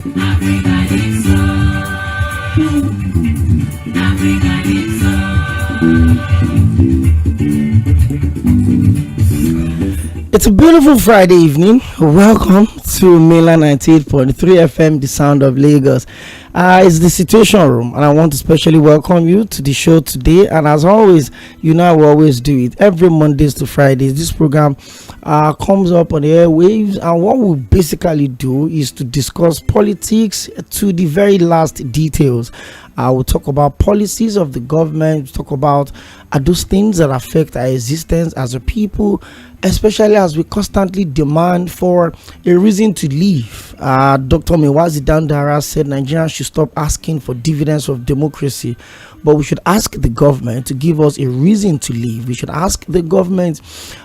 It's a beautiful Friday evening. Welcome to mainland 98.3 FM, the sound of Lagos. It's the Situation Room, and I want to specially welcome you to the show today. And as always, you know I will always do it every Mondays to Fridays. This program comes up on the airwaves, and what we basically do is to discuss politics to the very last details. We'll talk about policies of the government, we'll talk about those things that affect our existence as a people, especially as we constantly demand for a reason to live. Dr. Mewaziri Dandara said Nigerians should stop asking for dividends of democracy, but we should ask the government to give us a reason to live. We should ask the government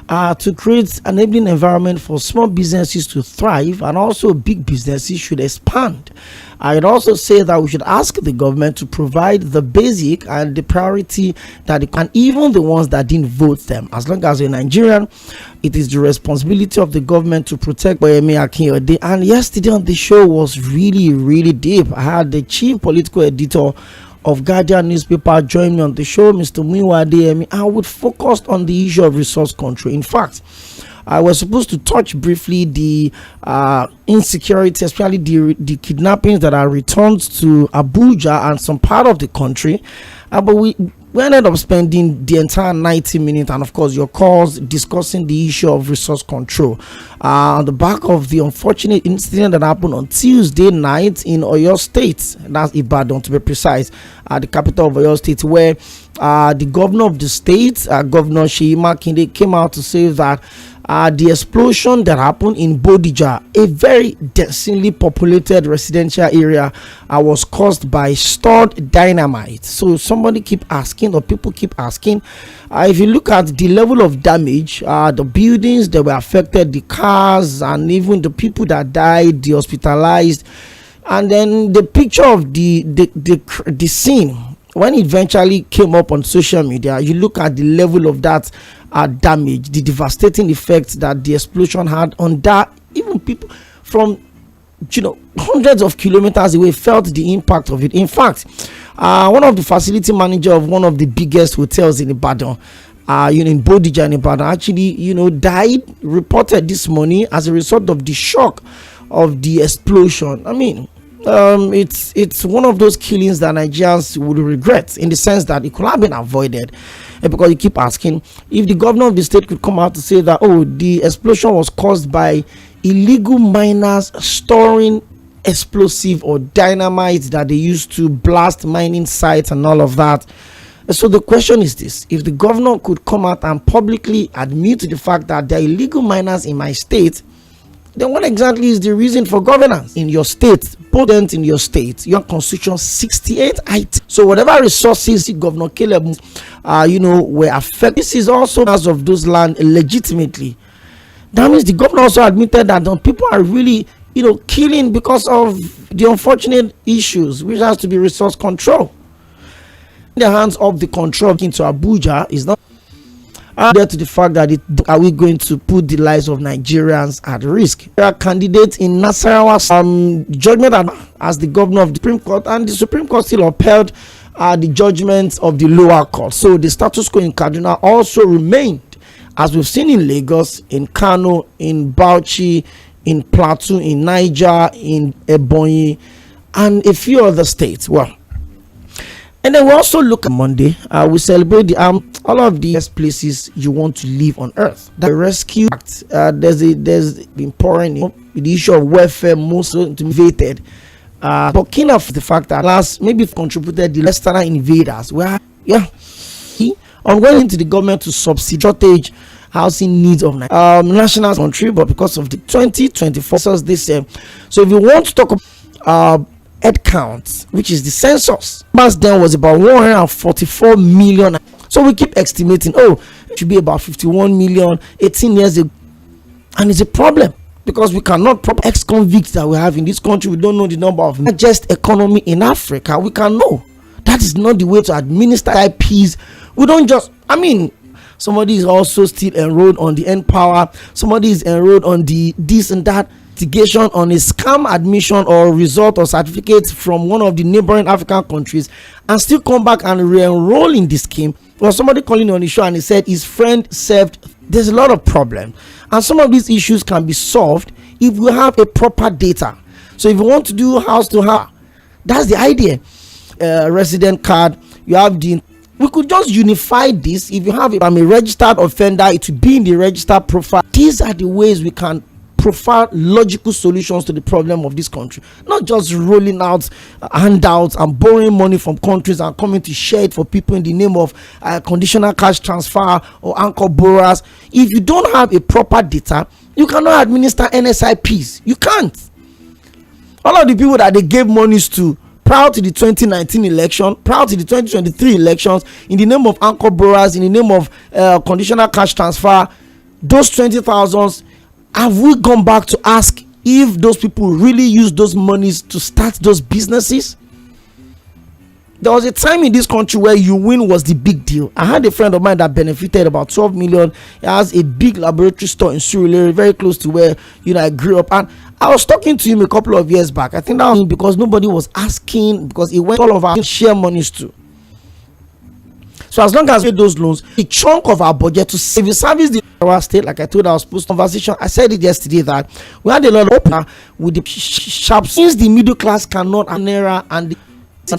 to create an enabling environment for small businesses to thrive, and also big businesses should expand. I would also say that we should ask the government to provide the basic and the priority that they can, even the ones that didn't vote them. As long as you're Nigerian, it is the responsibility of the government to protect Tᴏɪᴛᴛᴇʀ Mᴜɪᴜ. And yesterday on the show was really deep. I had the chief political editor of Guardian newspaper join me on the show, Mr. Muyiwa Adeyemi. I would focus on the issue of resource control. In fact, I was supposed to touch briefly the insecurity, especially the kidnappings that are returned to Abuja and some part of the country, but we ended up spending the entire 90 minutes, and of course your calls, discussing the issue of resource control on the back of the unfortunate incident that happened on Tuesday night in Oyo State. That's Ibadan, to be precise, the capital of Oyo State, where the governor of the state, Governor Seyi Makinde, came out to say that the explosion that happened in Bodija, a very densely populated residential area, was caused by stored dynamite. So somebody keep asking, or people keep asking, if you look at the level of damage, the buildings that were affected, the cars, and even the people that died, the hospitalized, and then the picture of the scene when it eventually came up on social media, you look at the level of that damage, the devastating effects that the explosion had on that. Even people from hundreds of kilometers away felt the impact of it. In fact, one of the facility manager of one of the biggest hotels in Ibadan, in Bodija in Ibadan, actually died, reported this morning, as a result of the shock of the explosion. I mean, it's one of those killings that Nigerians would regret, in the sense that it could have been avoided, because you keep asking if the governor of the state could come out to say that, the explosion was caused by illegal miners storing explosive or dynamite that they used to blast mining sites and all of that. So the question is this: if the governor could come out and publicly admit to the fact that there are illegal miners in my state, then what exactly is the reason for governance in your state? Potent in your state, your constitution 68 items. So whatever resources Governor Caleb, were affected, this is also as of those land legitimately. That means the governor also admitted that people are really, killing because of the unfortunate issues, which has to be resource control. The hands of the control into Abuja is not there to the fact that are we going to put the lives of Nigerians at risk? There are candidates in Nasarawa's judgment as the governor of the Supreme Court, and the Supreme Court still upheld the judgments of the lower court. So the status quo in Kaduna also remained, as we've seen in Lagos, in Kano, in Bauchi, in Plateau, in Niger, in Ebonyi, and a few other states. Well, and then we also look at Monday. We celebrate the all of these places you want to live on earth. The rescue act. There's been pouring the issue of welfare most motivated. But kind of the fact that last maybe contributed the Western invaders. Where I'm going into the government to subsidize shortage housing needs of national country, but because of the 2024 census this year. So if you want to talk about head count, which is the census, back then was about 144 million. So we keep estimating, it should be about 51 million 18 years ago, and it's a problem because we cannot proper ex-convicts that we have in this country. We don't know the number of not just economy in Africa. We can know that is not the way to administer IPs. We don't just, somebody is also still enrolled on the N Power, somebody is enrolled on the this and that. investigation on a scam admission or result or certificate from one of the neighboring African countries and still come back and re-enroll in the scheme. Well, somebody calling on the show and he said his friend served. There's a lot of problems, and some of these issues can be solved if we have a proper data. So if you want to do house to house, that's the idea. Resident card, you have the, we could just unify this. If you have it, I'm a registered offender, it will be in the registered profile. These are the ways we can provide logical solutions to the problem of this country, not just rolling out handouts and borrowing money from countries and coming to share it for people in the name of conditional cash transfer or anchor borrowers. If you don't have a proper data, you cannot administer NSIPs. You can't. All of the people that they gave monies to prior to the 2019 election, prior to the 2023 elections, in the name of anchor borrowers, in the name of conditional cash transfer, those 20,000s, have we gone back to ask if those people really use those monies to start those businesses? There was a time in this country where you win was the big deal. I had a friend of mine that benefited about 12 million. He has a big laboratory store in Sᴜᴜᴜ, very close to where I grew up, and I was talking to him a couple of years back. I think that was because nobody was asking, because it went all of our share monies too. So as long as we pay those loans, a chunk of our budget to service the state, like I told our post conversation, I said it yesterday that we had a lot of opener with the sharp, since the middle class cannot naira and the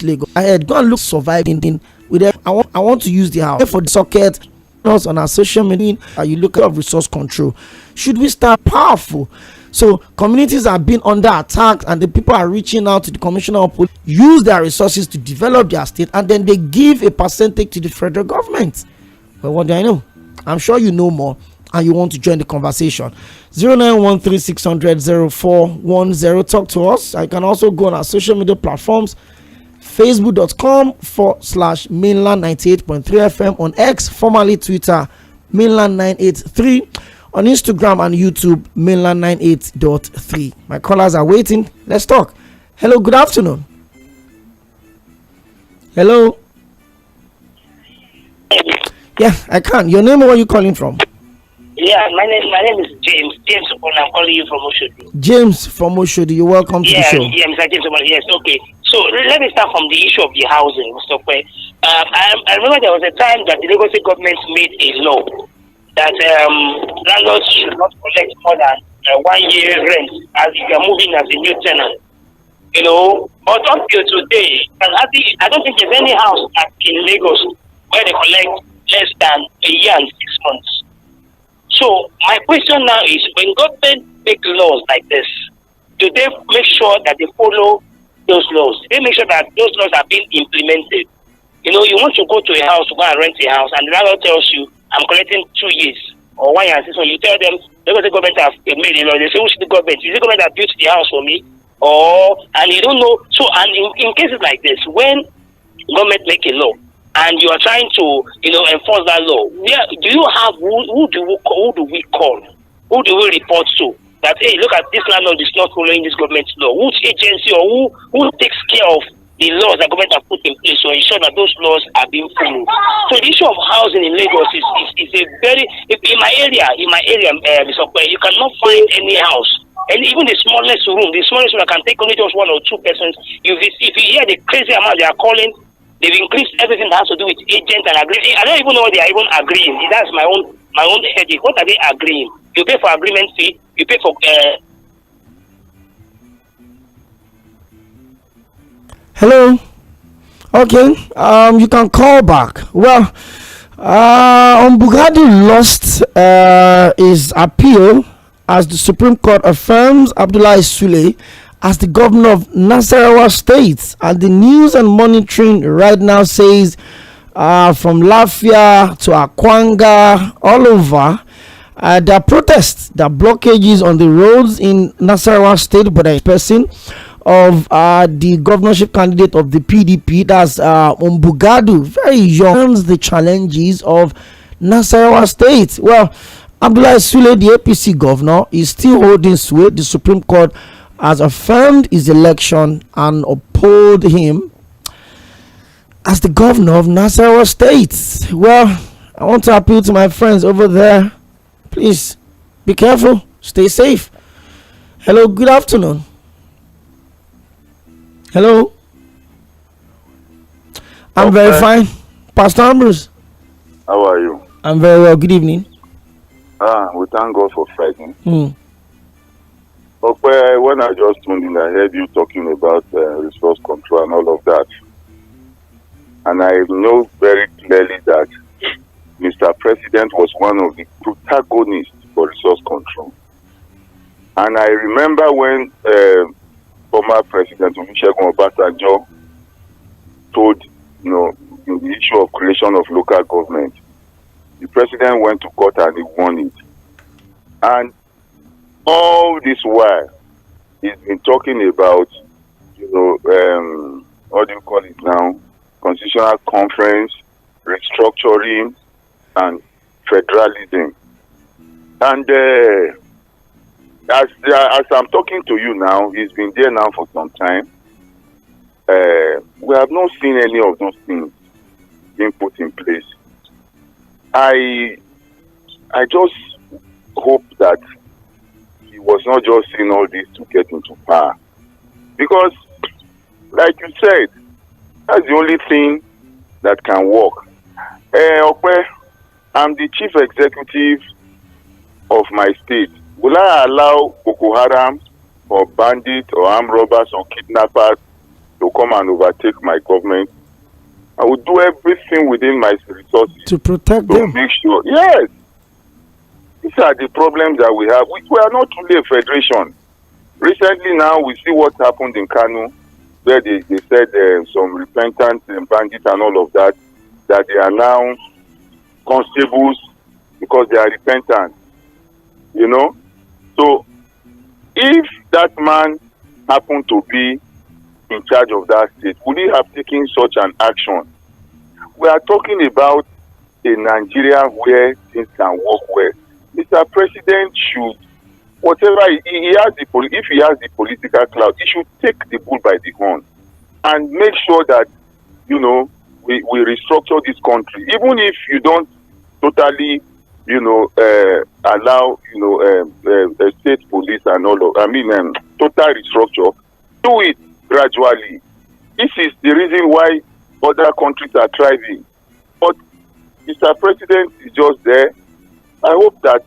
Lagos. I had go and look surviving with them. I want to use the house for the socket on our social media. You look at resource control. Should we start powerful? So communities are being under attack, and the people are reaching out to the commissioner of police, use their resources to develop their state, and then they give a percentage to the federal government. Well, what do I know? I'm sure you know more and you want to join the conversation. 0913-600-0410. Talk to us. I can also go on our social media platforms, facebook.com/mainland 98.3 FM, on X, formerly Twitter, mainland 983, on Instagram and YouTube, mainland 98.3. My callers are waiting. Let's talk. Hello, good afternoon. Hello. Yeah, I can. Your name or where are you calling from? Yeah, my name is James. James, I'm calling you from Oshodi. James from Oshodi, you're welcome to the show. Yeah, Mr. James. Yes, okay. So let me start from the issue of the housing, Mr. Kwe. I remember there was a time that the Lagos government made a law that landlords should not collect more than 1 year rent as if you are moving as a new tenant. You know, but up till today, I don't think there's any house in Lagos where they collect less than a year and 6 months. So my question now is, when government make laws like this, do they make sure that they follow those laws? Do they make sure that those laws are being implemented? You know, you want to go to a house, to go and rent a house, and the landlord tells you, I'm collecting 2 years or 1 year and 6 months. You tell them, because the government have made a law, they say, which is the government? Is the government that built the house for me? And you don't know. So, and in cases like this, when government make a law and you are trying to, enforce that law, do you have, who do we call? Who do we report to? That, hey, look at this landlord is not following this government law. Which agency or who takes care of the laws that government have put in place to ensure that those laws are being followed? So the issue of housing in Lagos is a very, in my area, Mr. Kwe, you cannot find any house, and even the smallest room that can take only just 1 or 2 persons. If you hear the crazy amount they are calling, they've increased everything that has to do with agent and agreement. I don't even know what they are even agreeing. That's my own headache. What are they agreeing? You pay for agreement fee, you pay for Hello. Okay. You can call back. Well, Bugadi lost his appeal as the Supreme Court affirms Abdullahi Sule as the governor of Nasarawa State. And the news and monitoring right now says from Lafia to Akwanga, all over, there are protests, there are blockages on the roads in Nasarawa State, but a person of the governorship candidate of the PDP, that's Mbugadu, very young, the challenges of Nasarawa State. Well, Abdullahi Sule, the APC governor, is still holding sway. The Supreme Court has affirmed his election and upheld him as the governor of Nasarawa State. Well, I want to appeal to my friends over there. Please be careful, stay safe. Hello, good afternoon. Hello. I'm very fine. Pastor Ambrose. How are you? I'm very well. Good evening. We thank God for Friday. Hmm. Okay, when I just tuned in, I heard you talking about resource control and all of that. And I know very clearly that Mr. President was one of the protagonists for resource control. And I remember when former President WG=SoᴛsAᴘᴘ told, in the issue of creation of local government, the president went to court and he won it. And all this while, he's been talking about, what do you call it now? Constitutional conference, restructuring, and federalism. And as I'm talking to you now, he's been there now for some time. We have not seen any of those things being put in place. I just hope that he was not just saying all this to get into power. Because, like you said, that's the only thing that can work. I'm the chief executive of my state. Will I allow Boko Haram or bandits or armed robbers or kidnappers to come and overtake my government? I will do everything within my resources to protect them. Make sure. Yes. These are the problems that we have. We are not truly a federation. Recently now, we see what happened in Kano, where they said some repentant bandits and all of that they are now constables because they are repentant. So, if that man happened to be in charge of that state, would he have taken such an action? We are talking about a Nigeria where things can work well. Mr. President should, whatever he has if he has the political clout, he should take the bull by the horn and make sure that we restructure this country. Even if you don't totally allow state police and all of total restructure, do it gradually. This is the reason why other countries are thriving. But Mr. President is just there. I hope that,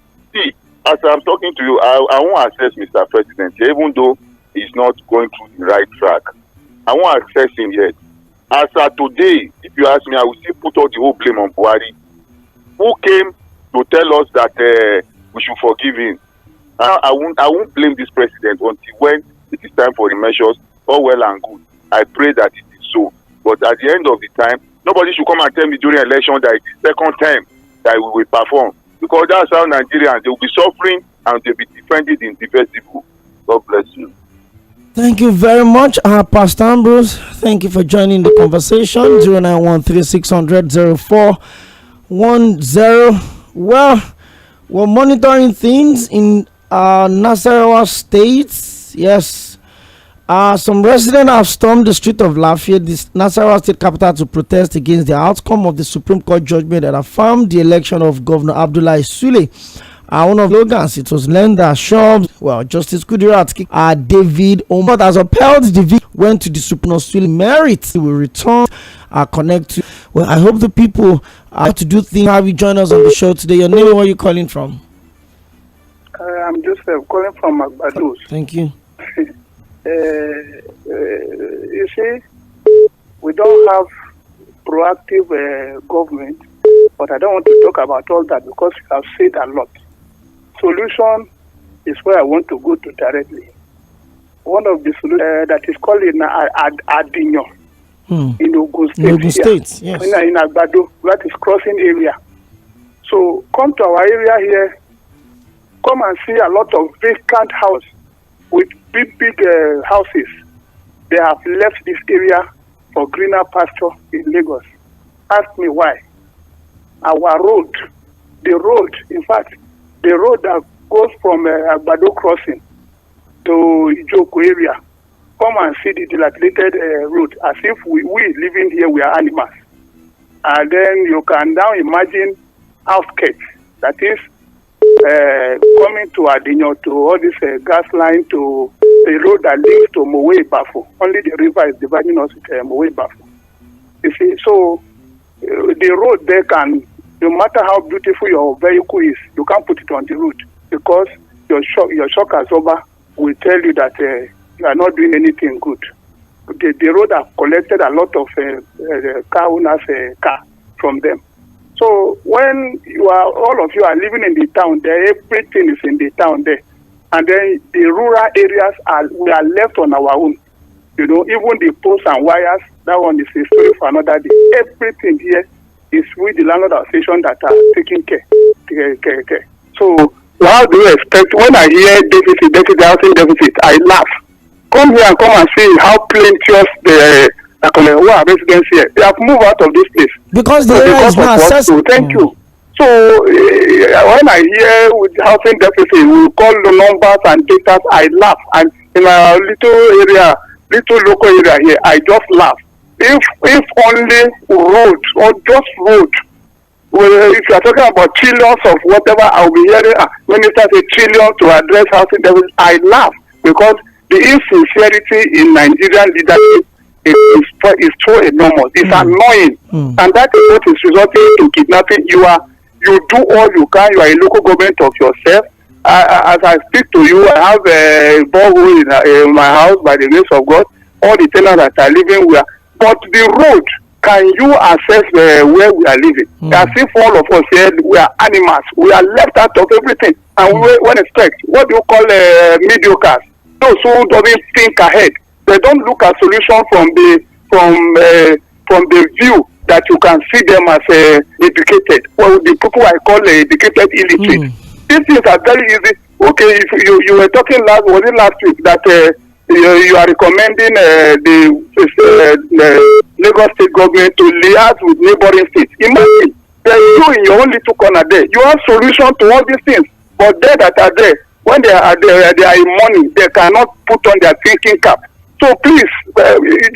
as I'm talking to you, I won't access Mr. President, even though he's not going through the right track. I won't access him yet. As of today, if you ask me, I will still put all the whole blame on Buhari, who came to tell us that we should forgive him. I won't blame this president until when it is time for the measures. All well and good. I pray that it is so. But at the end of the time, nobody should come and tell me during election that it is second time that we will perform. Because that's how Nigerians, they will be suffering and they will be defended indefensible. God bless you. Thank you very much, Pastor Ambrose. Thank you for joining the conversation. 09136000410. Well, we're monitoring things in Nasarawa State. Yes. Some residents have stormed the street of Lafayette, the Nasarawa State capital, to protest against the outcome of the Supreme Court judgment that affirmed the election of Governor Abdullahi Sule. One of the slogans, it was learned that shops, Justice Kudirat, David Omar has upheld the victory, went to the Supreme Court, merit. We will return, connect to. Well, I hope the people have to do things. Have you join us on the show today? Your name, where are you calling from? I'm Joseph, calling from Agbados. Thank you. You see, we don't have proactive government, but I don't want to talk about all that because you have said a lot. Solution is where I want to go to directly. One of the solutions that is called in Adinyo, in Ogun State. Ogun State, yes. In Agbado, that is crossing area. So come to our area here, come and see a lot of vacant house with big houses. They have left this area for greener pasture in Lagos. Ask me why. Our road, in fact, the road that goes from Agbado crossing to Ijoko area, come and see the dilapidated road, as if we living here, we are animals. And then you can now imagine outskirts, that is coming to Adinyo, to all this gas line, to the road that leads to Mޮɪɪ̀bàfò. Only the river is dividing us with Mǒɪbàfò. You see, so the road there can, no matter how beautiful your vehicle is, you can't put it on the road because your shock absorber will tell you that you are not doing anything good. The road have collected a lot of car owners' car from them. So when all of you are living in the town there, everything is in the town there. And then the rural areas we are left on our own. You know, even the posts and wires, that one is a story for another day. Everything here is with the landlord association that are taking care. So how do you expect, when I hear deficit, housing deficit, I laugh. Come here and come and see how plenteous the residents here. They have moved out of this place. Because the area is not accessible. So thank you. So when I hear with housing deficit, we call the numbers and data, I laugh. And in my little local area here, I just laugh. If only roads or just road, well, if you are talking about trillions of whatever, I'll be hearing ministers say trillions to address housing deficit. I laugh because the insincerity in Nigerian leadership is so enormous. It's annoying, and that is what is resulting in kidnapping. You do all you can. You are a local government of yourself. As I speak to you, I have a borehole in my house by the grace of God. All the tenants that are living here, but the road, can you assess where we are living? As if all of us here, we are animals. We are left out of everything, and we won't expect. What do you call mediocres? Those who don't think ahead. They don't look at solution from the view that you can see them as educated. Well, the people I call educated illiterate. These things are very easy. Okay, if you were talking last week that you are recommending the Lagos state government to liaise with neighboring states. Imagine you in your own little corner there. You have solution to all these things, but they that are there, when they are in money, they cannot put on their thinking cap. So please,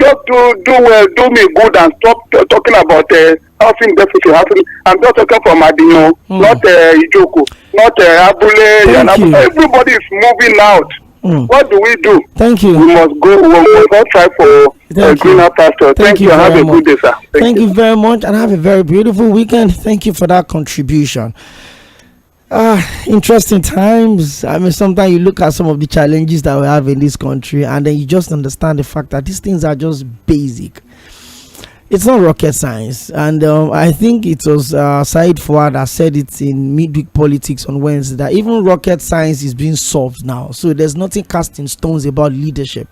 just do me good and stop talking about housing deficit. I'm just talking from Adinyo, not Ijoko, not Abule. Everybody is moving out. What do we do? Thank you. We must go. We must try for a greener pasture. Thank you. Have a good day, sir. Thank you very much, and have a very beautiful weekend. Thank you for that contribution. Interesting times. I mean, sometimes you look at some of the challenges that we have in this country, and then you just understand the fact that these things are just basic. It's not rocket science, and I think it was Said Fawad that said it in Midweek Politics on Wednesday that even rocket science is being solved now. So there's nothing cast in stones about leadership.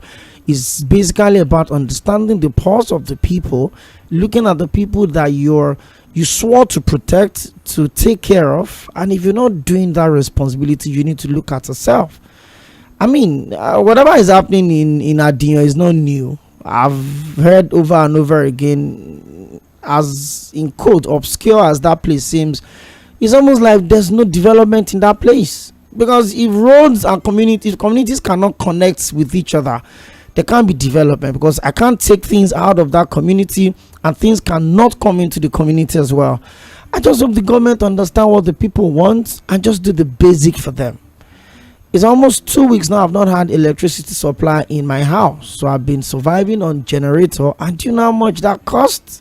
It's basically about understanding the pulse of the people, looking at the people that you swore to protect, to take care of, and if you're not doing that responsibility, you need to look at yourself. I mean, whatever is happening in Adinyo is not new. I've heard over and over again, as in quote, obscure as that place seems, it's almost like there's no development in that place. Because if roads and communities cannot connect with each other, there can't be development, because I can't take things out of that community and things cannot come into the community as well. I just hope the government understand what the people want and just do the basic for them. It's almost 2 weeks now I've not had electricity supply in my house, so I've been surviving on generator, and do you know how much that costs?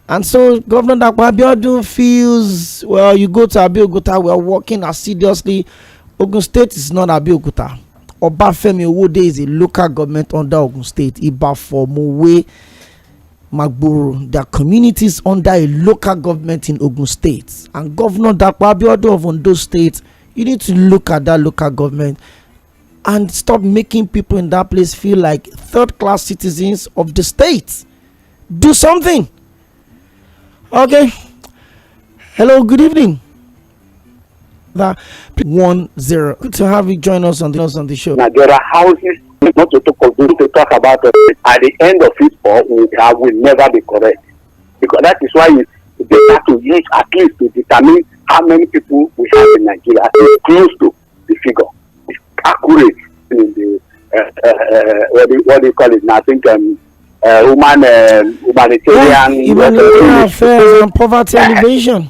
And so Governor Abiodun feels, well, you go to Abeokuta, we are working assiduously. Ogun State is not Abeokuta. Obafemi Owode is a local government under Ogun State. Ibafo, Mowe, Magboro, their communities under a local government in Ogun State. And Governor Abiodun of Ondo State, you need to look at that local government and stop making people in that place feel like third-class citizens of the state. Do something. Okay. Hello, good evening. 10. Good to have you join us on the show. Now there are houses not to talk about it. At the end of it all, will never be correct, because that is why they have to use at least to determine how many people we have in Nigeria. It's close to the figure. It's accurate in the what do you call it now? I think humanitarian affairs and poverty alleviation.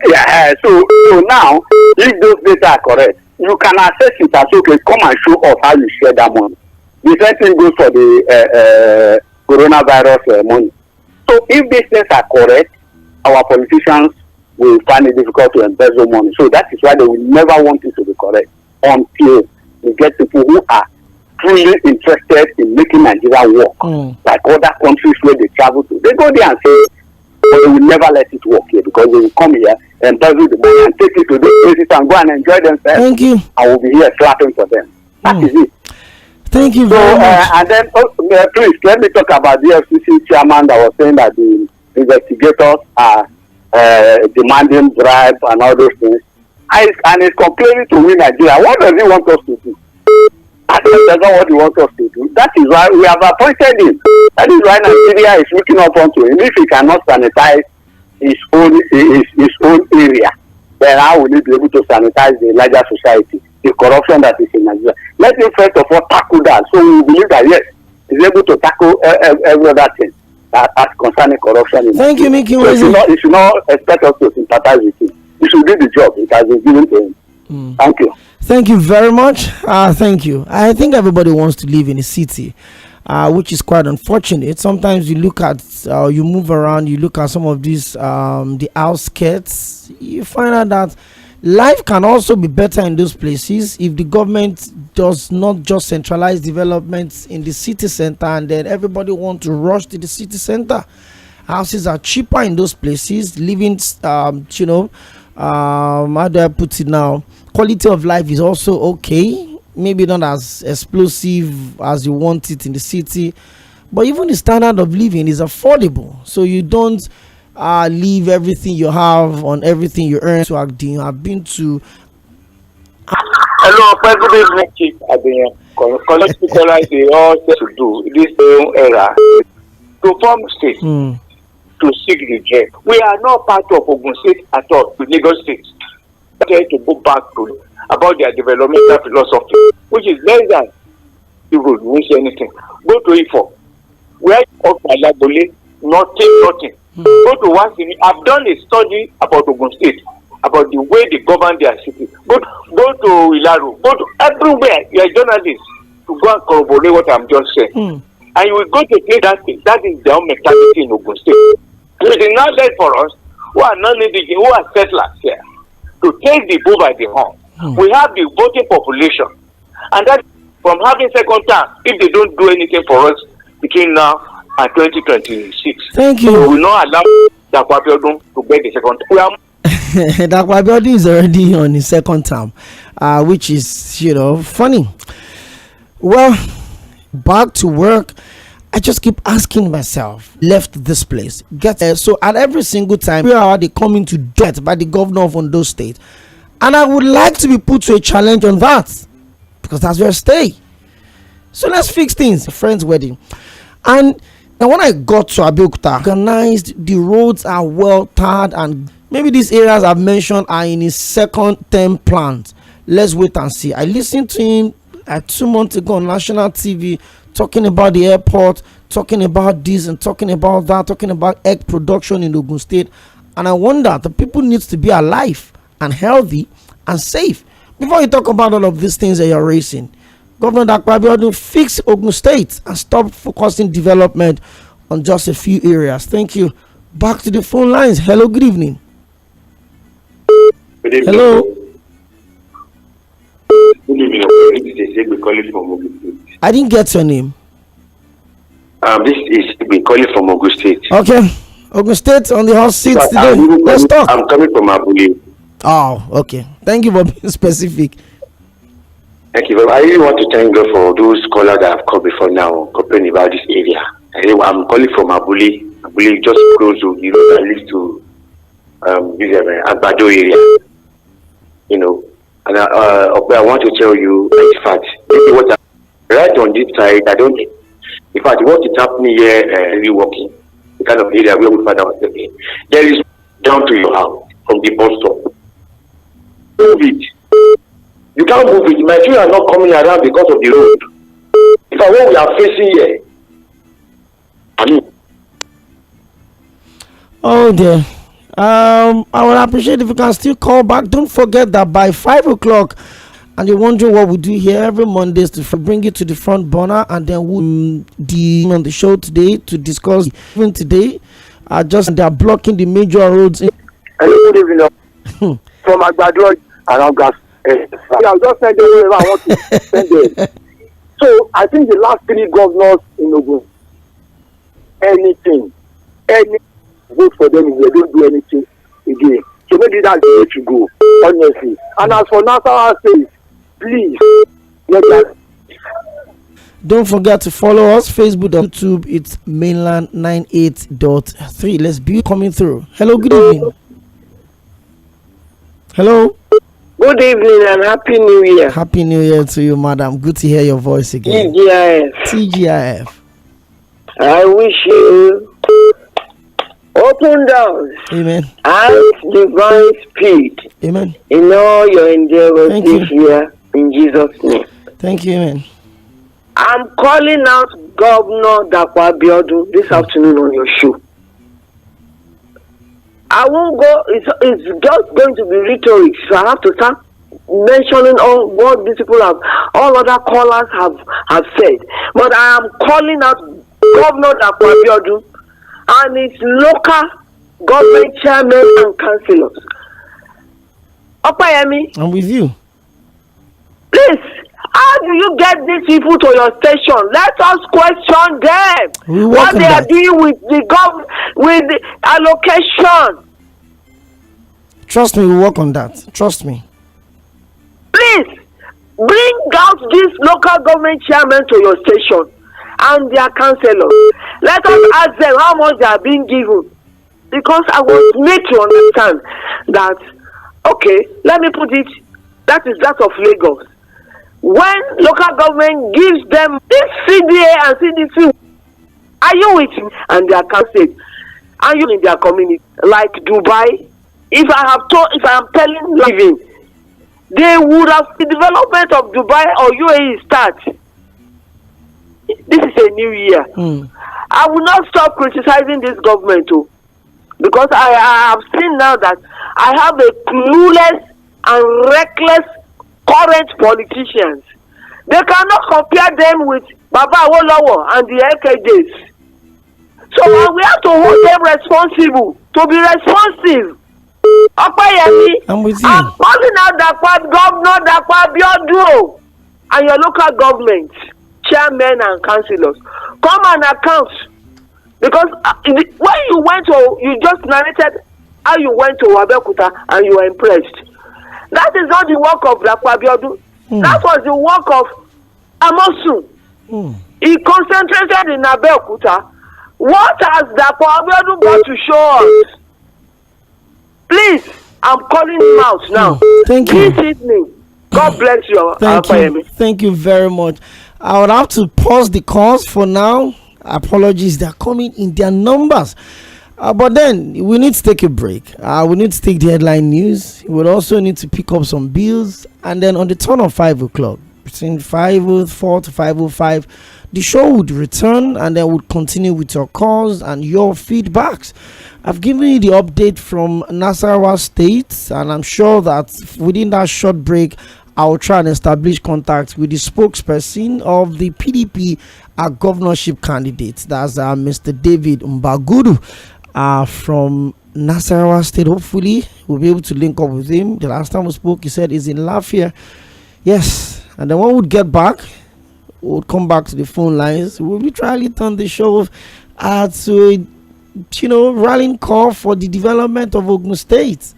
Yeah, so now, if those data are correct, you can assess it as okay, come and show us how you share that money. The same thing goes for the coronavirus money. So if these things are correct, our politicians will find it difficult to embezzle money. So that is why they will never want it to be correct until we get people who are truly interested in making Nigeria work, like other countries where they travel to. They go there and say, but they will never let it work here because they will come here and embezzle the money and take it to those places and go and enjoy themselves. Thank you. I will be here clapping for them. That is it. Thank you very much. And then, please, let me talk about the FCC chairman that was saying that the investigators are demanding bribe and all those things. And he's complaining to we Nigeria. What does he want us to do? That's not what he wants us to do. That is why we have appointed him. That is why Nigeria is looking up onto him. If he cannot sanitize his own area, then how will he be able to sanitize the larger society, the corruption that is in Nigeria? Let him first of all tackle that. So we believe that yes, he's able to tackle every other thing as concerning corruption. In Thank you, Mickey. So you should not expect us to sympathize with him. He should do the job. It has been given to him. Thank you. Thank you very much. Thank you. I think everybody wants to live in a city, which is quite unfortunate. Sometimes you look at, you move around, you look at some of these, the outskirts, you find out that life can also be better in those places if the government does not just centralize developments in the city center and then everybody wants to rush to the city center. Houses are cheaper in those places. Living, how do I put it now? Quality of life is also okay. Maybe not as explosive as you want it in the city, but even the standard of living is affordable. So you don't leave everything you have on everything you earn to Agdin. I've been to. Hello, President Chief Adrian. Collect people like they all said to do this era to form state to seek redress. We are not part of Ogun State at all, with Lagos State. They to go back to about their developmental philosophy, which is less than you would wish anything. Go to Ifo, where of Malabole, nothing. Go to Wasini. I've done a study about Ogun State, about the way they govern their city. Go to Ilaro, go to everywhere. You are journalists to go and corroborate what I'm just saying. And you will go to place that state. That is their own mentality in Ogun State. It is not left for us who are non-indigenous, who are settlers here, to take the bull by the horn. We have the voting population, and that from having second term, if they don't do anything for us between now and 2026, thank you. We will not allow Dapo Abiodun to get the second term. Dapo Abiodun is already on his second term, which is funny. Well, back to work. I just keep asking myself, left this place, so at every single time they come into debt by the governor of Ondo State, and I would like to be put to a challenge on that because that's where I stay. So let's fix things. A friend's wedding, and when I got to Abeokuta, organized, the roads are well tarred, and maybe these areas I've mentioned are in his second term plans. Let's wait and see. I listened to him 2 months ago on national TV, talking about the airport, talking about this and talking about that, talking about egg production in Ogun State. And I wonder, the people need to be alive and healthy and safe. Before you talk about all of these things that you're raising, Governor Dapo Abiodun, fix Ogun State and stop focusing development on just a few areas. Thank you. Back to the phone lines. Hello, good evening. Good evening. Hello. Good evening. We call it from Ogun State. I didn't get your name. This is we call it from Ogun State. Okay. Ogun State on the hot seat today. Let's talk. I'm coming from Abuli. Oh, okay. Thank you for being specific. Thank you. I really want to thank God for those callers that have called before now, complaining about this area. I'm calling from Abuli. Abuli just close to that leads to this Agbado area. And I want to tell you, in fact, right on this side, in fact, what is happening here, really working, the kind of area where we find ourselves in. There is down to your house from the bus stop. Move it. You can't move it. My children are not coming around because of the road. In fact, what we are facing here, oh dear. I would appreciate if you can still call back. Don't forget that by 5 o'clock, and you're wondering what we do here every Monday is to bring it to the front burner, and then we'll be on the show today to discuss. Even today, they are blocking the major roads. Good evening. From Agbado around gas. I'll just send them wherever I want to send them. So I think the last 3 governors in Ogun, any vote for them if they don't do anything again. So maybe that's the way to go, honestly. And as for Nasarawa State, please let us. Don't forget to follow us, Facebook and YouTube. It's Mainland 98.3. Let's be coming through. Hello, good evening. Hello. Good evening and Happy New Year. Happy New Year to you, madam. Good to hear your voice again. TGIF. I wish you open doors. Amen. And divine speed. Amen. In all your endeavors this year, in Jesus' name. Thank you, amen. I'm calling out Governor Dapo Abiodun this afternoon on your show. I won't go, it's just going to be rhetoric, so I have to start mentioning all what these people have, all other callers have said. But I am calling out Governor Dapo Abiodun and his local government chairmen and councillors. Opayemi, I'm with you. Please, how do you get these people to your station? Let us question them. What they are doing with with the allocation. Trust me, we work on that. Trust me. Please, bring out these local government chairmen to your station and their councillors. Let us ask them how much they are being given. Because I was made to understand that, okay, let me put it, that is that of Lagos. When local government gives them this CDA and CDC, are you with me? And their council, are you in their community? Like Dubai, if I am telling living, they would have the development of Dubai or UAE start. This is a new year. I will not stop criticizing this government too, because I have seen now that I have a clueless and reckless current politicians. They cannot compare them with Baba Awolowo and the LKJs. So we have to hold them responsible, to be responsive. I'm with you. I'm calling out Governor Dapo Abiodun and your local government chairmen and councillors. Come and account, because when you just narrated how you went to Abeokuta and you were impressed. That is not the work of Dapo Abiodun. That was the work of Amosun. He concentrated in Abeokuta. What has Dapo Abiodun got to show us? Please, I'm calling him out now. Thank you. This evening. God bless you. Thank you very much. I would have to pause the calls for now. Apologies, they're coming in their numbers. But then we need to take a break. We need to take the headline news. We would also need to pick up some bills. And then on the turn of 5 o'clock, between 5:04 to 5:05, the show would return, and then we'll continue with your calls and your feedbacks. I've given you the update from Nasarawa State, and I'm sure that within that short break, I'll try and establish contact with the spokesperson of the PDP governorship candidate. That's Mr. David Mbagudu from Nasarawa State. Hopefully, we'll be able to link up with him. The last time we spoke, he said he's in Lafayette. Yes, and then when we get back, we'll come back to the phone lines. We'll be trying to turn the show to a rallying call for the development of Ogun State.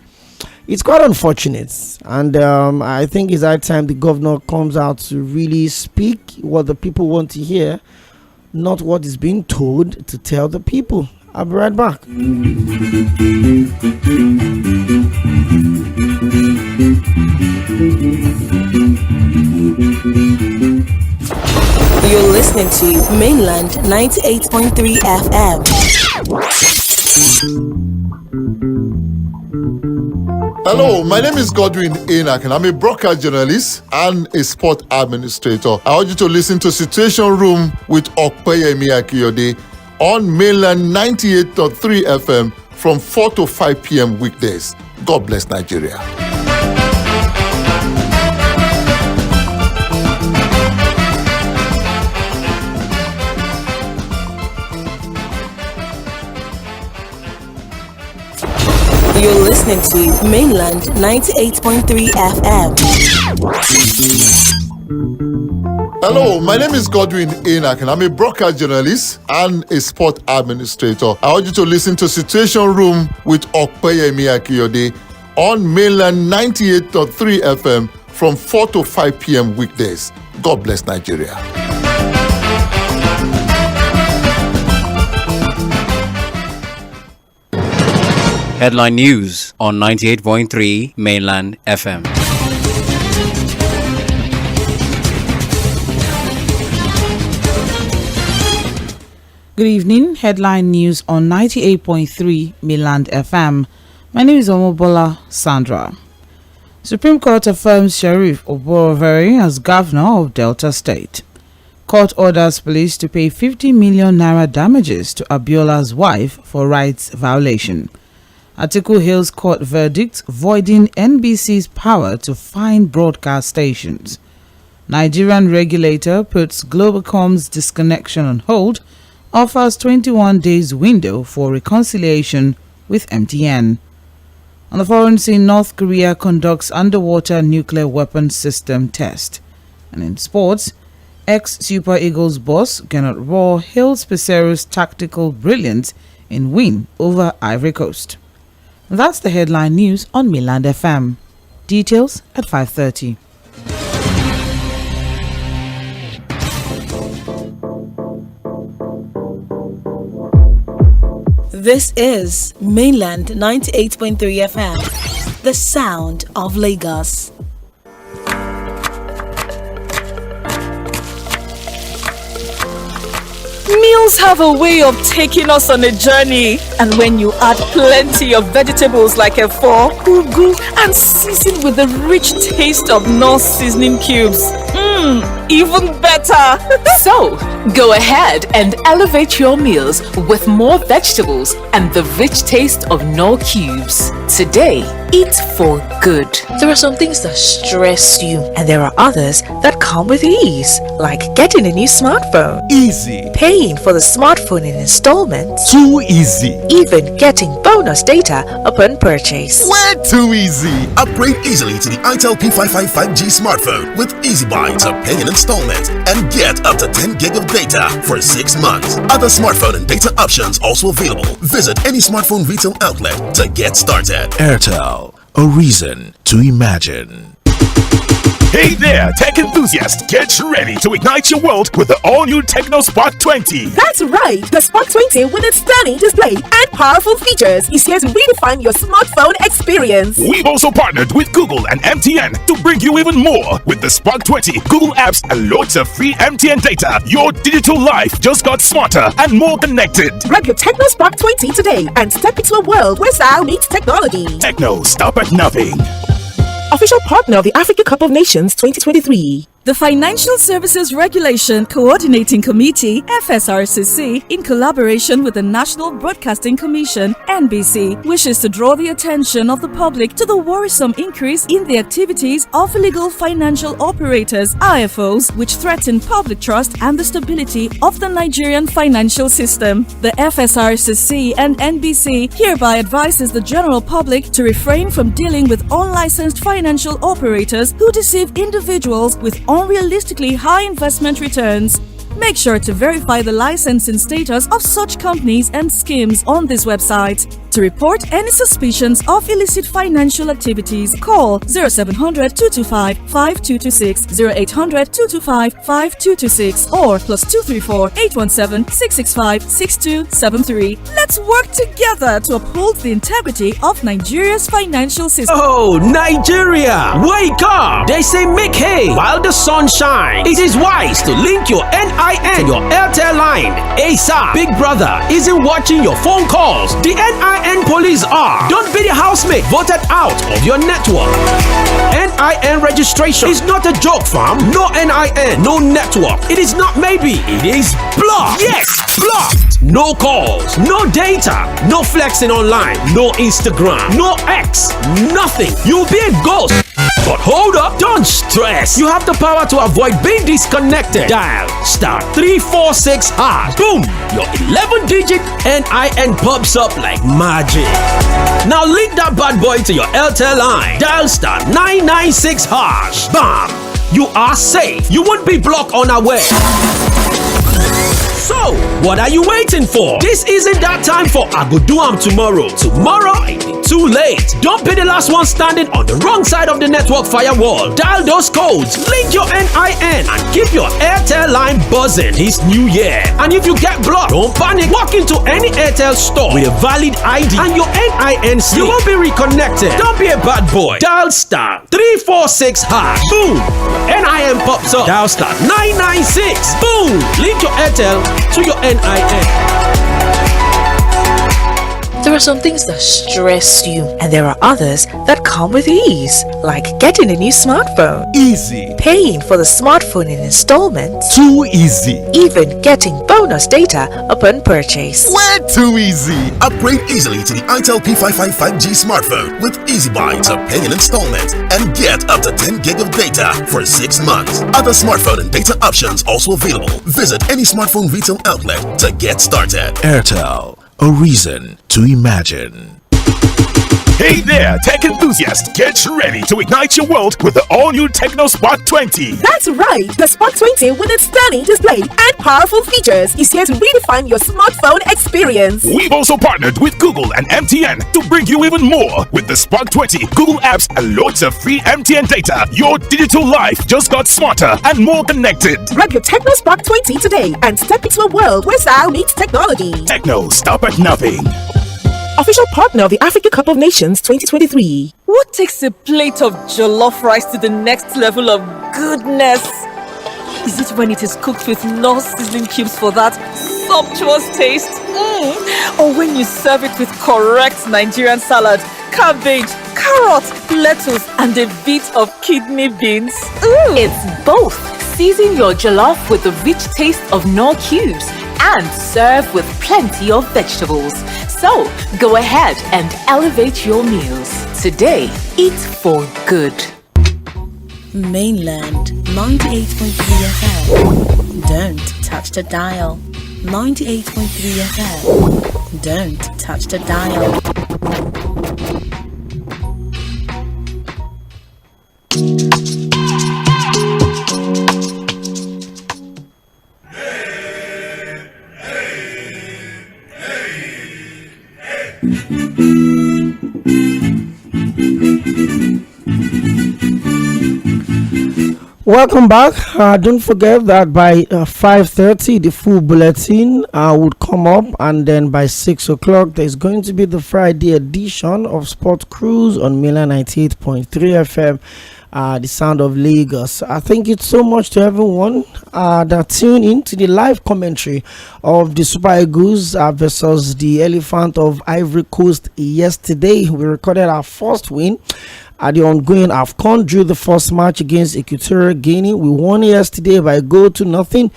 It's quite unfortunate, and I think it's high time the governor comes out to really speak what the people want to hear, not what is being told to tell the people. I'll be right back. You're listening to Mainland 98.3 FM. Hello, my name is Godwin Enoch, and I'm a broadcast journalist and a sport administrator. I want you to listen to Situation Room with Okoyemi Akiyode on Mainland 98.3 FM from 4 to 5 p.m. weekdays. God bless Nigeria. You're listening to Mainland 98.3 FM. Hello, my name is Tᴏɪᴛᴛᴇʀ I'm a broadcast journalist and a sport administrator. I want you to listen to Situation Room with Oᴏᴜᴜᴜ on Mainland 98.3 FM from 4 to 5 p.m. weekdays. God bless Nigeria. Headline News on 98.3 Mainland FM. Good evening. Headline News on 98.3 Mainland FM. My name is Omobola Sandra. Supreme Court affirms Sheriff Oborevwori as governor of Delta State. Court orders police to pay 50 million naira damages to Abiola's wife for rights violation. Atiku hails court verdict voiding NBC's power to fine broadcast stations. Nigerian regulator puts Globacom's disconnection on hold, offers 21 days window for reconciliation with MTN. On the foreign scene, North Korea conducts underwater nuclear weapon system test. And in sports, ex-Super Eagles boss Gernot Rohr hails Pesero's tactical brilliance in win over Ivory Coast. That's the headline news on Mainland FM. Details at 5:30. This is Mainland 98.3 FM, the sound of Lagos. Meals have a way of taking us on a journey, and when you add plenty of vegetables like efo, ugu, and season with the rich taste of North seasoning cubes, even better. So, go ahead and elevate your meals with more vegetables and the rich taste of Knorr cubes. Today, eat for good. There are some things that stress you, and there are others that come with ease, like getting a new smartphone. Easy. Paying for the smartphone in installments. Too easy. Even getting bonus data upon purchase. Way too easy. Upgrade easily to the Itel P55 5G smartphone with Easy Buy to pay in installments and get up to 10 gig of data for 6 months. Other smartphone and data options also available. Visit any smartphone retail outlet to get started. Airtel, a reason to imagine. Hey there, tech enthusiasts! Get ready to ignite your world with the all-new Tecno Spark 20. That's right! The Spark 20 with its stunning display and powerful features is here to redefine your smartphone experience. We've also partnered with Google and MTN to bring you even more. With the Spark 20, Google apps and loads of free MTN data, your digital life just got smarter and more connected. Grab your Tecno Spark 20 today and step into a world where style meets technology. Tecno, stop at nothing. Official partner of the Africa Cup of Nations 2023. The Financial Services Regulation Coordinating Committee, FSRCC, in collaboration with the National Broadcasting Commission, NBC, wishes to draw the attention of the public to the worrisome increase in the activities of illegal financial operators, IFOs, which threaten public trust and the stability of the Nigerian financial system. The FSRCC and NBC hereby advises the general public to refrain from dealing with unlicensed financial operators who deceive individuals with unrealistically high investment returns. Make sure to verify the licensing status of such companies and schemes on this website. To report any suspicions of illicit financial activities, call 0700 225 5226, 0800 225 5226, or +234 817 665 6273. Let's work together to uphold the integrity of Nigeria's financial system. Oh, Nigeria! Wake up! They say make hay while the sun shines. It is wise to link your NIN, your Airtel line. ASAP! Big Brother isn't watching your phone calls. The NIN police are. Don't be the housemate voted out of your network. NIN registration is not a joke, fam. No NIN, no network. It is not maybe. It is blocked. Yes, blocked. No calls, no data, no flexing online, no Instagram, no X, nothing. You'll be a ghost. But hold up, don't stress. You have the power to avoid being disconnected. Dial *346#. Boom! Your 11-digit NIN pops up like magic. Now link that bad boy to your Airtel line. Dial *996#. Bam! You are safe. You won't be blocked unaware. So, what are you waiting for? This isn't that time for I go do am tomorrow. Tomorrow it be too late. Don't be the last one standing on the wrong side of the network firewall. Dial those codes, link your NIN, and keep your Airtel line buzzing this new year. And if you get blocked, don't panic. Walk into any Airtel store with a valid ID and your NIN slip. You won't be reconnected. Don't be a bad boy. Dial *346#. Boom! NIN pops up. Dial *996. Boom! Link your Airtel to your NIN. There are some things that stress you, and there are others that come with ease, like getting a new smartphone. Easy. Paying for the smartphone in installments. Too easy. Even getting bonus data upon purchase. Way too easy. Upgrade easily to the Itel P55 5G smartphone with Easy Buy to pay in installments and get up to 10 gig of data for 6 months. Other smartphone and data options also available. Visit any smartphone retail outlet to get started. Airtel, a reason to imagine. Hey there, tech enthusiasts! Get ready to ignite your world with the all-new Tecno Spark 20. That's right, the Spark 20 with its stunning display and powerful features is here to redefine your smartphone experience. We've also partnered with Google and MTN to bring you even more. With the Spark 20, Google apps and loads of free MTN data, your digital life just got smarter and more connected. Grab your Tecno Spark 20 today and step into a world where style meets technology. Tecno, stop at nothing. Official partner of the Africa Cup of Nations 2023. What takes a plate of jollof rice to the next level of goodness? Is it when it is cooked with no seasoning cubes for that sumptuous taste? Or when you serve it with correct Nigerian salad, cabbage, carrot, lettuce, and a bit of kidney beans? It's both. Season your jollof with the rich taste of no cubes and serve with plenty of vegetables. So, go ahead and elevate your meals. Today, eat for good. Mainland 98.3 FM. Don't touch the dial. 98.3 FM. Don't touch the dial. Welcome back. Don't forget that by 5:30 the full bulletin would come up, and then by 6 o'clock there's going to be the Friday edition of Sport Cruise on Mila 98.3 FM, the sound of Lagos. I thank you so much to everyone that tuned in to the live commentary of the Super Eagles versus the Elephant of Ivory Coast yesterday. We recorded our first win at the ongoing AFCON. Drew the first match against Equatorial Guinea. We won yesterday by a goal to nothing.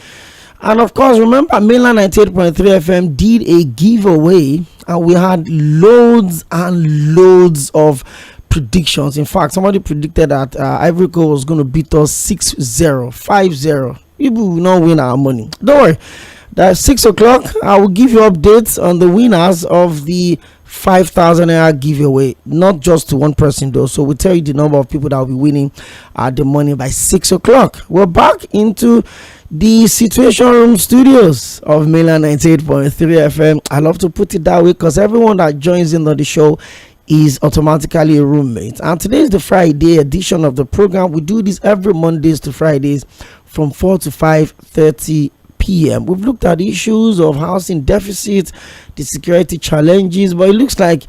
And of course, remember, Mainland 98.3 FM did a giveaway, and we had loads and loads of predictions. In fact, somebody predicted that Ivory Coast was going to beat us 6-0, 5-0. People will not win our money. Don't worry. That's 6 o'clock. I will give you updates on the winners of the 5,000 naira giveaway, not just to one person though. So we'll tell you the number of people that will be winning the money by 6 o'clock. We're back into the Situation Room studios of Mainland 98.3 FM. I love to put it that way because everyone that joins in on the show is automatically a roommate. And today is the Friday edition of the program. We do this every Mondays to Fridays from 4 to 5:30 p.m. We've looked at issues of housing deficit, the security challenges, but it looks like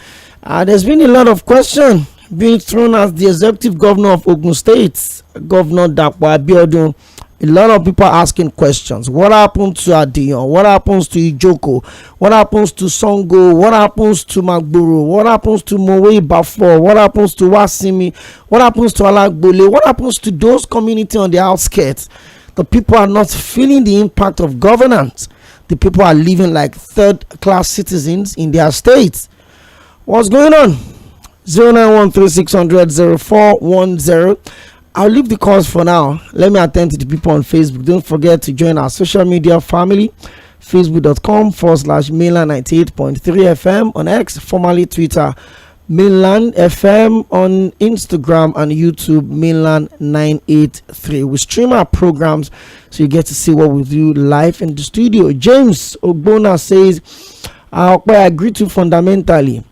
there's been a lot of questions being thrown at the executive governor of Ogun State, Governor Dapo Abiodun. A lot of people are asking questions. What happened to Adiyon? What happens to Ijoko? What happens to Songo? What happens to Magboro? What happens to Mowe Bafo? What happens to Wasimi? What happens to Alagbole? What happens to those communities on the outskirts? The people are not feeling the impact of governance. the people are living like third-class citizens in their states. What's going on? 0913-600-0410. I'll leave the calls for now. Let me attend to the people on Facebook. Don't forget to join our social media family. Facebook.com/Mainland 98.3 FM on X, formerly Twitter, Mainland FM on Instagram and YouTube, Mainland 983. We stream our programs so you get to see what we do live in the studio. James Ogbona says, I agree to fundamentally.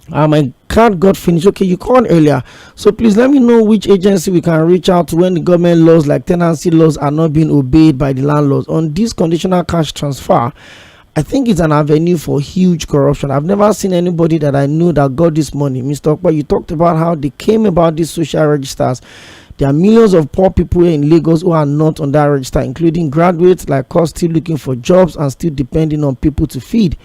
My card got finished. Okay, you called earlier, so please let me know which agency we can reach out to when the government laws like tenancy laws are not being obeyed by the landlords. On this conditional cash transfer, I think it's an avenue for huge corruption. I've never seen anybody that I know that got this money. Mr. Okpa, you talked about how they came about these social registers. There are millions of poor people here in Lagos who are not on that register, including graduates like us still looking for jobs and still depending on people to feed.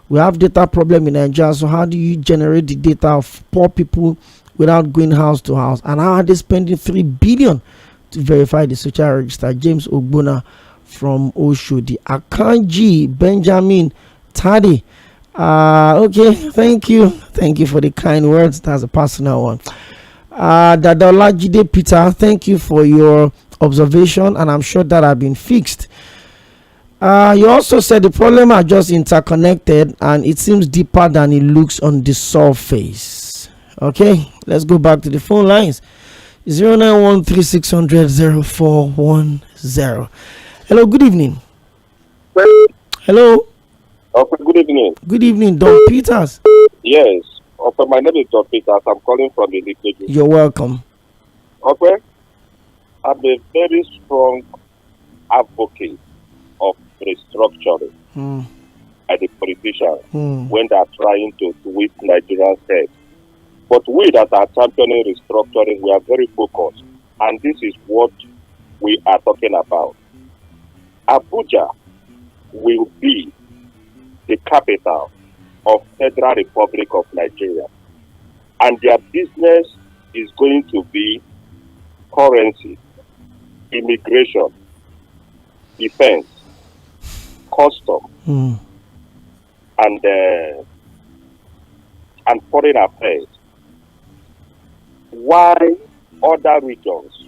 We have data problem in Nigeria, so how do you generate the data of poor people without going house to house? And how are they spending 3 billion to verify the social register? James Ogbona from Oshodi. Akanji Benjamin Tadi. Okay, thank you for the kind words. That's a personal one. Dadolajide Peter, thank you for your observation, and I'm sure that have been fixed. You also said the problem are just interconnected and it seems deeper than it looks on the surface. Okay, let's go back to the phone lines. 0913-600-0410. Hello, good evening. Hello. Okay, good evening. Good evening, Don Peters. Yes. Okay, my name is Don Peters. I'm calling from the Lɪධ̀vě. You're welcome. Okay. I'm a very strong advocate of restructuring by the politicians when they are trying to twist Nigeria's head. But we that are championing restructuring, we are very focused. And this is what we are talking about. Abuja will be the capital of Federal Republic of Nigeria. And their business is going to be currency, immigration, defense, custom, and foreign affairs. Why other regions,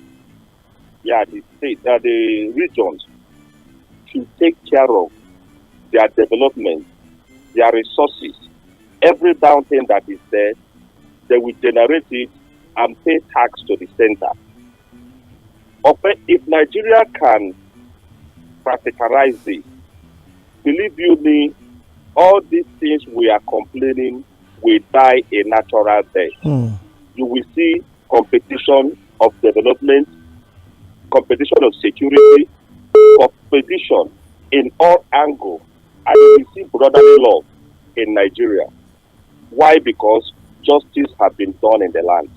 the regions should take care of their development, their resources, every down thing that is there, they will generate it and pay tax to the center. If Nigeria can practicalize this, believe you me, all these things we are complaining will die a natural death. You will see competition of development, competition of security, competition in all angles, and you will see brotherly love in Nigeria. Why? Because justice has been done in the land.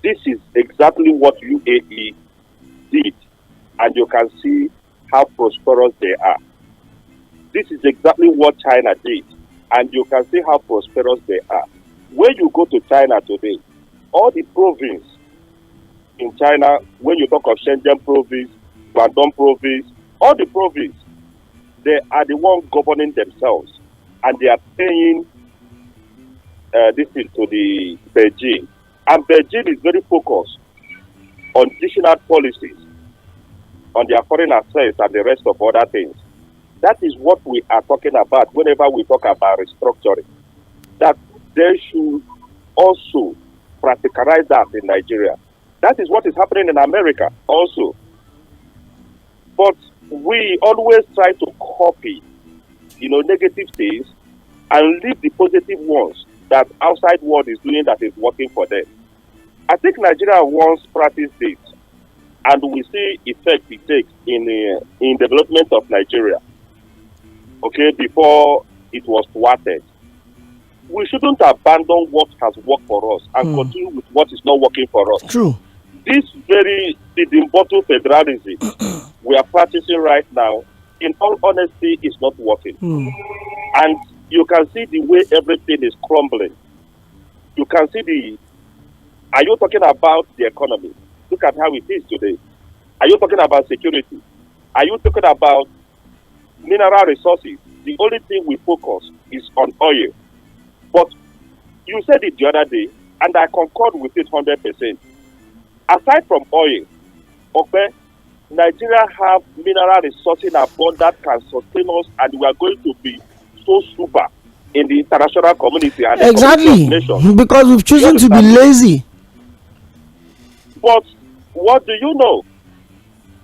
This is exactly what UAE did, and you can see how prosperous they are. This is exactly what China did, and you can see how prosperous they are. When you go to China today, all the province in China, when you talk of Shenzhen province, Guangdong province, all the province, they are the ones governing themselves, and they are paying this thing to the Beijing. And Beijing is very focused on additional policies, on their foreign affairs and the rest of other things. That is what we are talking about whenever we talk about restructuring. That they should also practicalize that in Nigeria. That is what is happening in America also. But we always try to copy, negative things and leave the positive ones that outside world is doing that is working for them. I think Nigeria once practiced it, and we see effect it takes in development of Nigeria. Okay, before it was thwarted. We shouldn't abandon what has worked for us and continue with what is not working for us. True. This very bottle federalism we are practicing right now, in all honesty, is not working. And you can see the way everything is crumbling. You can see are you talking about the economy? Look at how it is today. Are you talking about security? Are you talking about mineral resources, the only thing we focus is on oil. But you said it the other day, and I concord with it 100%. Aside from oil, okay, Nigeria have mineral resources in abundance that can sustain us, and we are going to be so super in the international community. And exactly, because we've chosen to be lazy. But what do you know?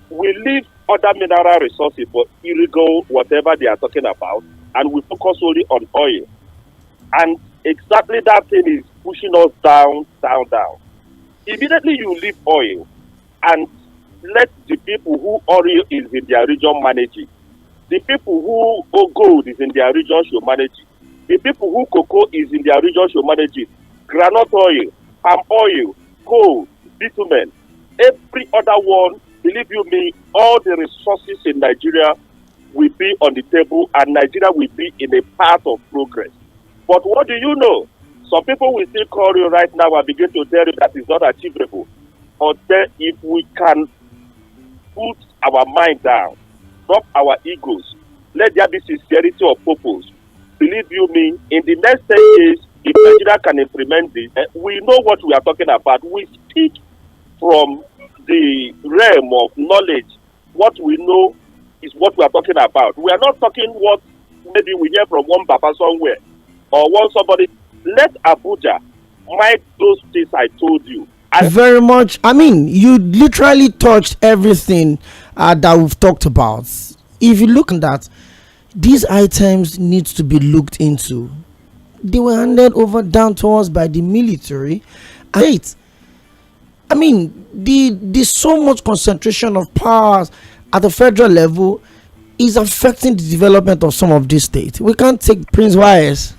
We leave other mineral resources for illegal, whatever they are talking about, and we focus only on oil. And exactly that thing is pushing us down. Immediately you leave oil and let the people who oil is in their region manage it. The people who gold is in their region should manage it. The people who cocoa is in their region should manage it. Granite oil, palm oil, coal, bitumen, every other one, believe you me, all the resources in Nigeria will be on the table and Nigeria will be in a path of progress. But what do you know? Some people will still call you right now and begin to tell you that it's not achievable. But then if we can put our mind down, drop our egos, let there be sincerity of purpose, believe you me, in the next 10 years, if Nigeria can implement this, we know what we are talking about. We speak from the realm of knowledge. What we know is what we are talking about. We are not talking what maybe we hear from one papa somewhere or one somebody. Let Abuja mind those things I told you. Very much. I mean, you literally touched everything that we've talked about. If you look at that, these items need to be looked into. They were handed over down to us by the military. I mean, the so much concentration of powers at the federal level is affecting the development of some of these states. We can't take Prince Wires.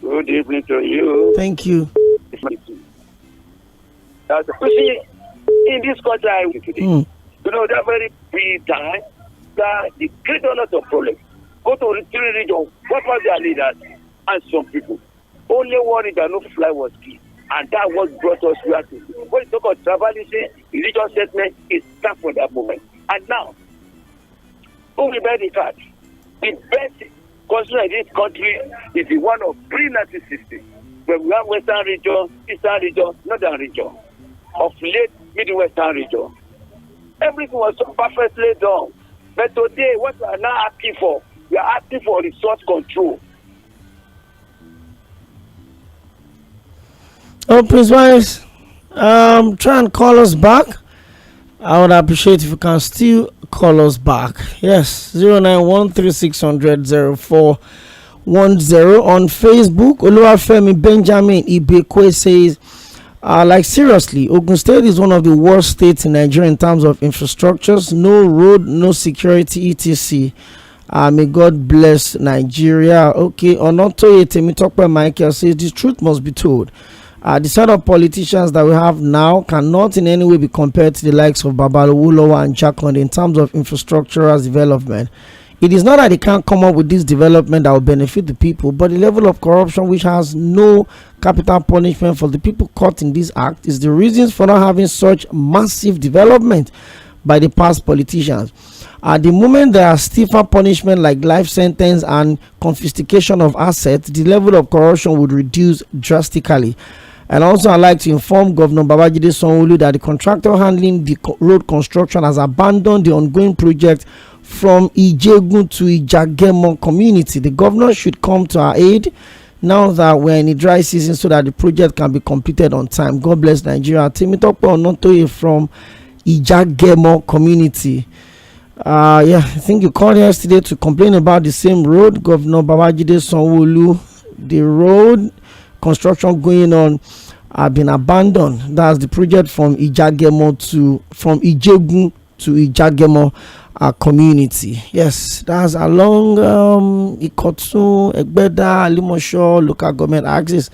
Good evening to you. Thank you. In this country today, you know, that very free time, that they create a lot of problems. Go to the three regions, what was their leaders? And some people. Only one that no fly was key. And that was brought us here to. When you talk about tribalism, religious statement, it starts from that moment. And now, who will bear the card? The best country in this country is the one of pre-Nazi system. When we have Western region, Eastern region, Northern region, of late Midwestern region. Everything was so perfectly done. But today, what we are now asking for, we are asking for resource control. Oh, Prince Wise, try and call us back. I would appreciate if you can still call us back. Yes, 09136000410 on Facebook. Oluwafemi Benjamin Ibekwe says, like seriously, Ogun State is one of the worst states in Nigeria in terms of infrastructures. No road, no security, etc. May God bless Nigeria. Okay, Tᴜɪᴛᴛᴇʀ Michael says the truth must be told. The set of politicians that we have now cannot in any way be compared to the likes of Babalowo and Jakande in terms of infrastructural development. It is not that they can't come up with this development that will benefit the people, but the level of corruption, which has no capital punishment for the people caught in this act, is the reasons for not having such massive development by the past politicians. At the moment there are stiffer punishment like life sentence and confiscation of assets, the level of corruption would reduce drastically. And also, I'd like to inform Governor Babajide Sanwo-Olu that the contractor handling the road construction has abandoned the ongoing project from Ijegun to Ijagemo community. The governor should come to our aid now that we're in the dry season so that the project can be completed on time. God bless Nigeria. Tᴜɪᴛᴛᴇʀ from Ijagemo community. I think you called yesterday to complain about the same road. Governor Babajide Sanwo-Olu, the road construction going on have been abandoned. That's the project from Ijegun to Ijagemo community. Yes, that's along Ikotun, Egbeda, Limosho local government axis.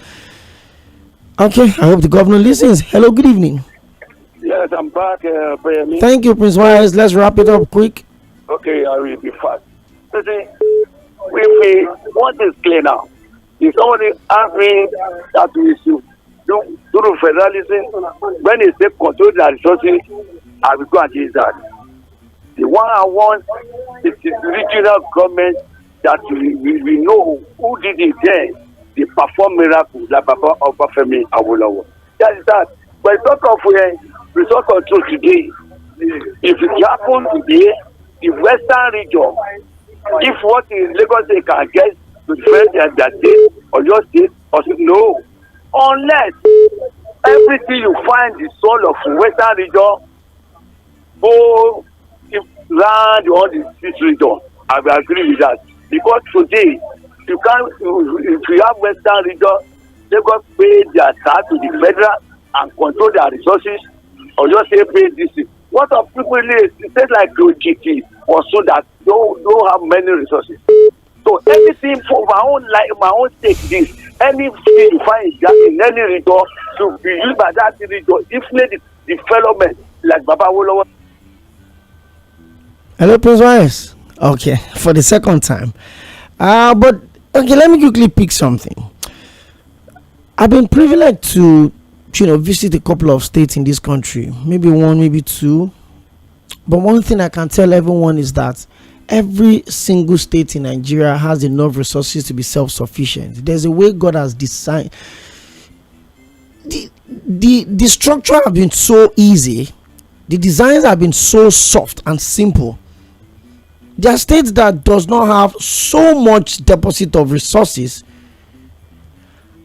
Okay, I hope the governor listens. Hello, good evening. Yes, I'm back. Thank you, Prince Wise. Let's wrap it up quick. Okay, I will be fast. Listen, we want this clear now. If somebody asks me that we should do federalism, when they take control of the resources, I will go and change that. The one I want is the regional government that we know who did it then. They perform miracles like Baba Obafemi Awolowo. That is that. But it's not of result control today. If it happens today, the western region, if what in Lagos they can get to defend their state or your state, or no, unless everything you find the soul of the western region go round all the six region. I will agree with that, because today you can't, if you have western region, Lagos pay their tax to the federal and control their resources, or just say pay this. What of people in states like OGT or so that don't have many resources? So anything for my own sake, this anything you find in any region to be used by that region, if need development like Baba Awolowo. Hello, Prince Wise. Okay, for the second time. But okay, let me quickly pick something. I've been privileged to visit a couple of states in this country, maybe one, maybe two. But one thing I can tell everyone is that every single state in Nigeria has enough resources to be self-sufficient. There's a way God has designed. The structure have been so easy. The designs have been so soft and simple. There are states that does not have so much deposit of resources,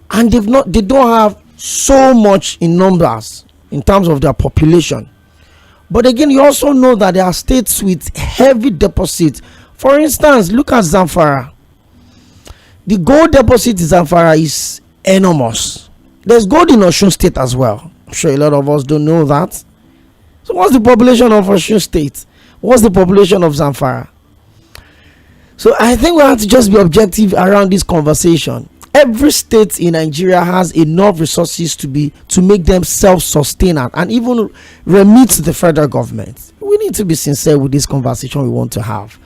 and they don't have so much in numbers in terms of their population. But again, you also know that there are states with heavy deposit. For instance, look at Zamfara. The gold deposit in Zamfara is enormous. There's gold in Osun State as well. I'm sure a lot of us don't know that. So what's the population of Osun State? What's the population of Zamfara? So I think we have to just be objective around this conversation. Every state in Nigeria has enough resources to make them self-sustaining and even remit to the federal government. We need to be sincere with this conversation we want to have.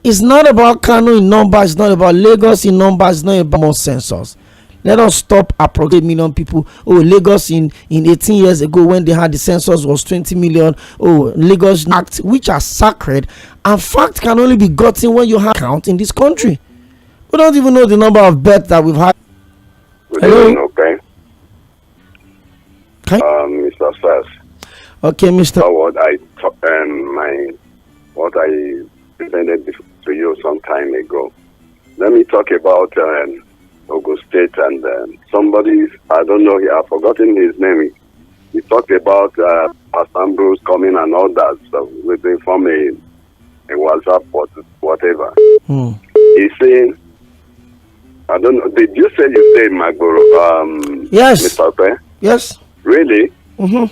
It's not about Kano in numbers, it's not about Lagos in numbers, it's not about more census. Let us stop approximating million people. Oh, Lagos in 18 years ago when they had the census was 20 million. Oh, Lagos Act, which are sacred, and fact can only be gotten when you have count in this country. We don't even know the number of beds that we've had. Hello? Okay. Mr. Sass. Okay, Mr. What I presented to you some time ago. Let me talk about Ogun State and somebody, I don't know, I've forgotten his name. He talked about Assemblies coming and all that stuff within from a WhatsApp whatever. He's saying, I don't know, did you say you stay in Magboro? Yes. Mr. Pe? Yes. Really? Mm-hmm.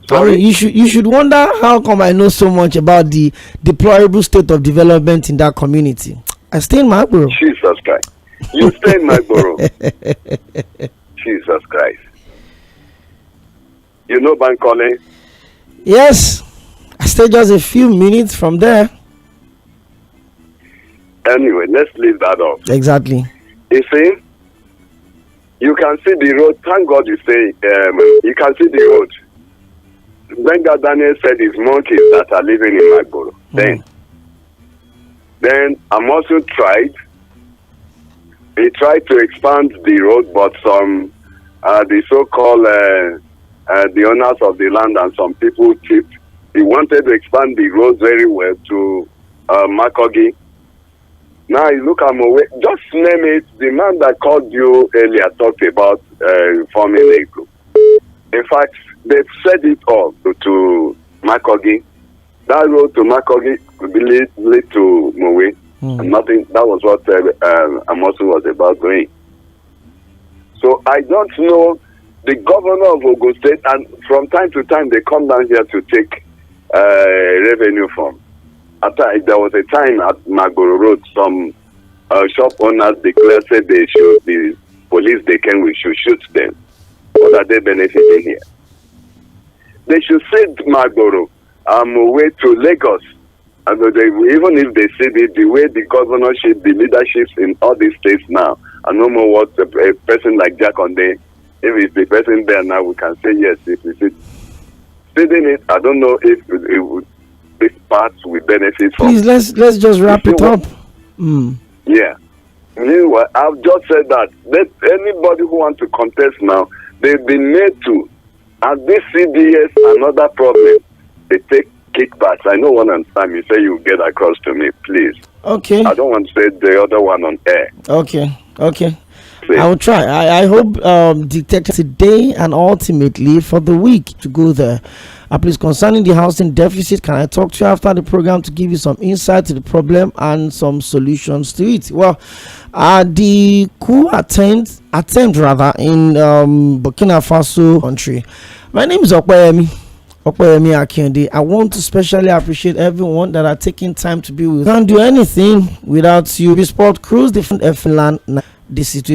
Sorry? I mean, you should wonder how come I know so much about the deplorable state of development in that community. I stay in Magboro. Jesus Christ. You stay in Magboro. Jesus Christ. You know Bankole? Yes. I stay just a few minutes from there. Anyway, let's leave that off. Exactly. You see, you can see the road. Thank God you say, you can see the road. When God Daniel said it's monkeys that are living in Magboro. Then also tried. He tried to expand the road, but some, the so-called, the owners of the land and some people tipped. He wanted to expand the road very well to Makogi. Now you look at Mowe, just name it. The man that called you earlier talked about forming a group. In fact, they've said it all to Makogi. That road to Makogi could be lead to Mowe. And nothing. That was what Amosu was about doing. So I don't know the governor of Ogun State, and from time to time they come down here to take revenue from. There was a time at Magboro Road, some shop owners declared said they should, the police we should shoot them. What are they benefiting here? They should send Magboro away to Lagos. And even if they see the way the governorship, the leaderships in all these states now, and no more what a person like Jack Onde, if it's the person there now, we can say yes. If we see feeding it. I don't know if this part will benefit from. Please, let's just wrap it up. Yeah. Meanwhile, I've just said that let anybody who wants to contest now, they've been made to. And this CDS, another problem, they take kickbacks. I know one time you say you get across to me, please. Okay. I don't want to say the other one on air. Okay. I will try. I hope detect today and ultimately for the week to go there. Please, concerning the housing deficit, can I talk to you after the program to give you some insight to the problem and some solutions to it? Well, the coup attempt in Burkina Faso country. My name is Tᴏɪᴛᴛᴇʀ Mᴜɪᴜ. I want to specially appreciate everyone that are taking time to be with. Can't do anything without you. We sport cruise different F land. The situation